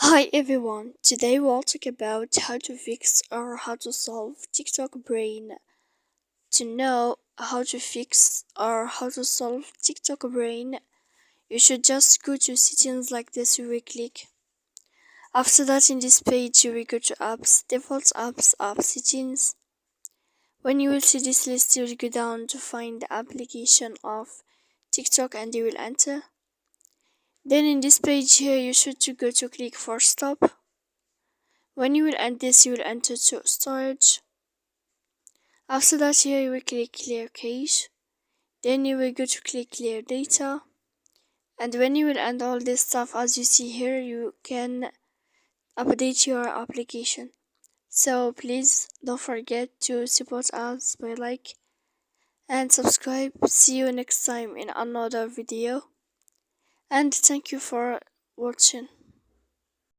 Hi everyone, today we'll talk about how to fix or how to solve TikTok brain. To know how to fix or how to solve TikTok brain, you should just go to settings like this. You will click. After that, in this page, you will go to apps, default apps, app settings. When you will see this list, you will go down to find the application of TikTok and you will enter. Then in this page here, you should to go to click for stop. When you will end this, you will enter to storage. After that, here you will click clear cache. Then you will go to click clear data. And when you will end all this stuff, as you see here, you can update your application. So please don't forget to support us by like and subscribe. See you next time in another video. And thank you for watching.